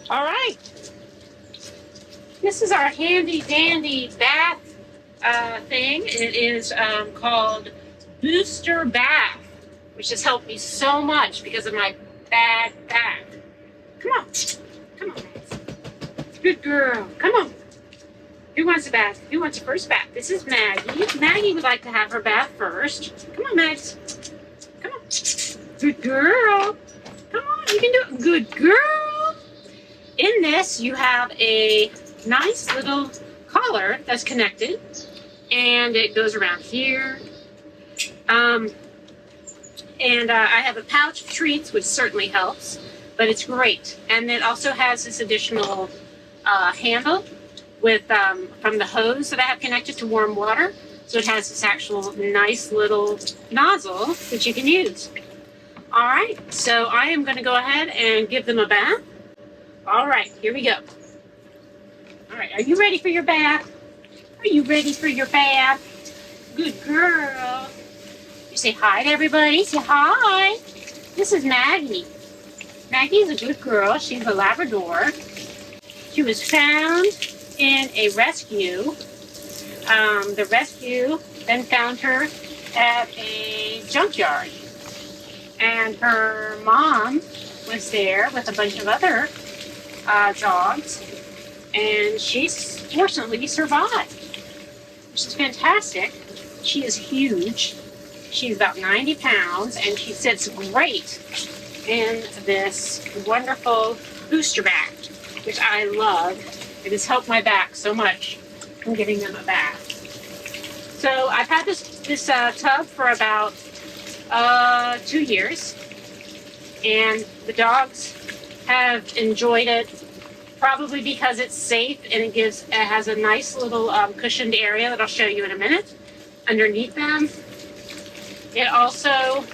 All right. This is our handy dandy bath thing. It is called Booster Bath, which has helped me so much because of my bad back. Come on. Come on, Max. Good girl. Come on. Who wants a bath? Who wants a first bath? This is Maggie. Maggie would like to have her bath first. Come on, Max. Come on. Good girl. Come on, you can do it. Good girl. In this, you have a nice little collar that's connected, and it goes around here. I have a pouch of treats, which certainly helps, but it's great. And it also has this additional handle with from the hose that I have connected to warm water. So it has this actual nice little nozzle that you can use. All right, so I am going to go ahead and give them a bath. All right, here we go. All right, are you ready for your bath? Are you ready for your bath? Good girl. You say hi to everybody. Say hi. This is Maggie. Maggie is a good girl. She's a Labrador. She was found in a rescue. The rescue then found her at a junkyard. And her mom was there with a bunch of other dogs. And she fortunately survived, which is fantastic. She is huge. She's about 90 pounds, and she sits great in this wonderful booster bath, which I love. It has helped my back so much from giving them a bath. So I've had this tub for about 2 years, and the dogs have enjoyed it, probably because it's safe and it has a nice little cushioned area that I'll show you in a minute underneath them. It also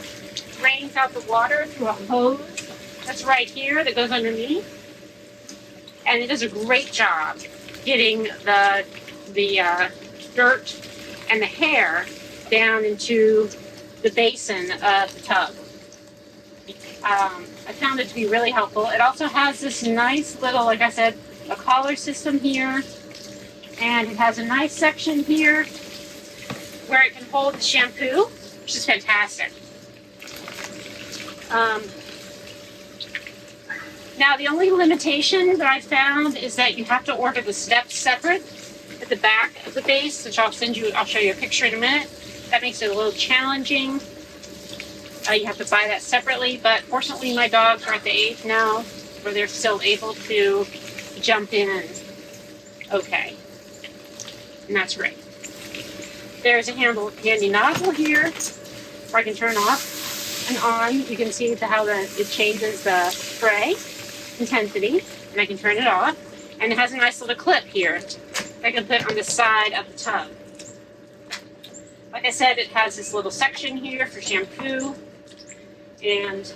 drains out the water through a hose that's right here that goes underneath, and it does a great job getting the dirt and the hair down into the basin of the tub. I found it to be really helpful. It also has this nice little, like I said, a collar system here, and it has a nice section here where it can hold the shampoo, which is fantastic. Now, the only limitation that I found is that you have to order the steps separate at the back of the base, which I'll show you a picture in a minute. That makes it a little challenging. You have to buy that separately, but fortunately my dogs are at the age now where they're still able to jump in okay, and that's great. There's a handy nozzle here where I can turn off and on. You can see how it changes the spray intensity, and I can turn it off, and it has a nice little clip here that I can put on the side of the tub. Like I said, it has this little section here for shampoo, and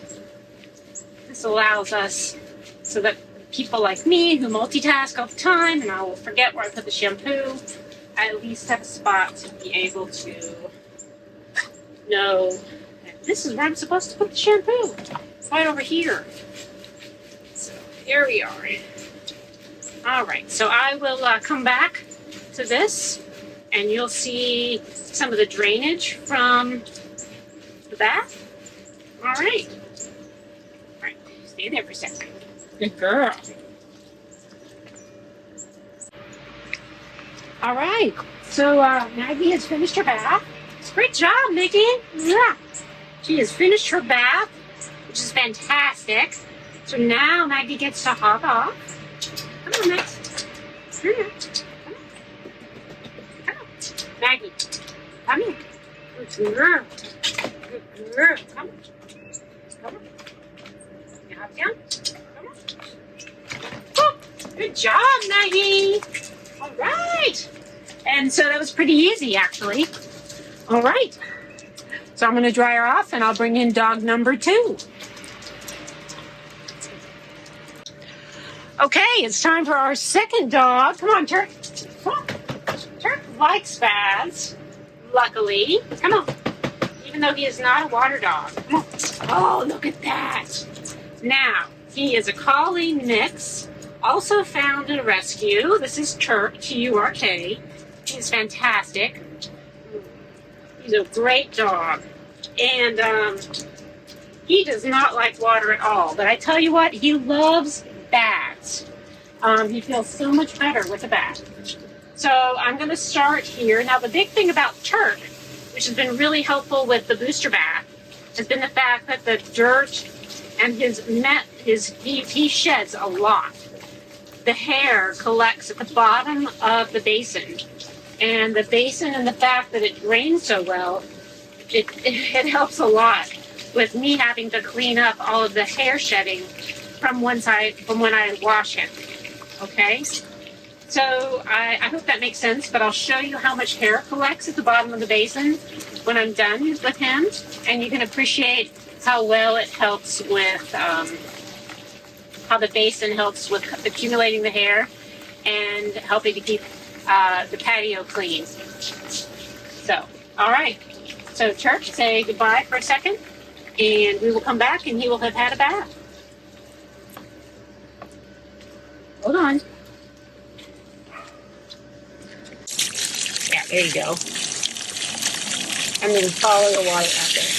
this allows us so that people like me who multitask all the time and I will forget where I put the shampoo, I at least have a spot to be able to know that this is where I'm supposed to put the shampoo. It's right over here. So here we are. All right, so I will come back to this, and you'll see some of the drainage from the bath. All right. All right, stay there for a second. Good girl. All right, so Maggie has finished her bath. Great job, Mickey. Yeah. She has finished her bath, which is fantastic. So now Maggie gets to hop off. Come on, Max. Come on. Come on. Maggie, come here. Good girl. Good girl. Come on. Come on. You hop down. Come on. Oh, good job, Maggie. All right. And so that was pretty easy, actually. All right. So I'm going to dry her off, and I'll bring in dog number 2. Okay, it's time for our second dog. Come on, Turk. Come on. Turk likes baths, luckily. Come on. Even though he is not a water dog. Come on. Oh, look at that. Now, he is a collie mix also found a rescue. This is Turk, T-U-R-K. He's fantastic. He's a great dog. And he does not like water at all. But I tell you what, he loves baths. He feels so much better with a bath. So I'm going to start here. Now, the big thing about Turk, which has been really helpful with the booster bath, has been the fact that the dirt and he sheds a lot. The hair collects at the bottom of the basin. And the basin and the fact that it drains so well, it helps a lot with me having to clean up all of the hair shedding from when I wash him. Okay? So I hope that makes sense, but I'll show you how much hair collects at the bottom of the basin when I'm done with him, and you can appreciate how well it helps with, how the basin helps with accumulating the hair and helping to keep the patio clean. So, all right. So, Turk, say goodbye for a second, and we will come back, and he will have had a bath. Hold on. Yeah, there you go. And then follow the water out there.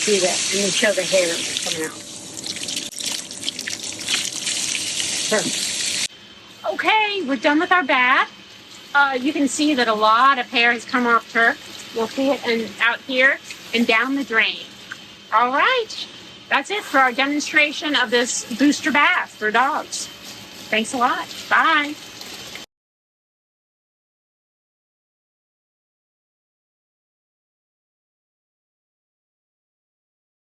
See that? And then show the hair coming out. Perfect. Okay, we're done with our bath. You can see that a lot of hair has come off Turk. You'll see it out here and down the drain. All right. That's it for our demonstration of this booster bath for dogs. Thanks a lot. Bye.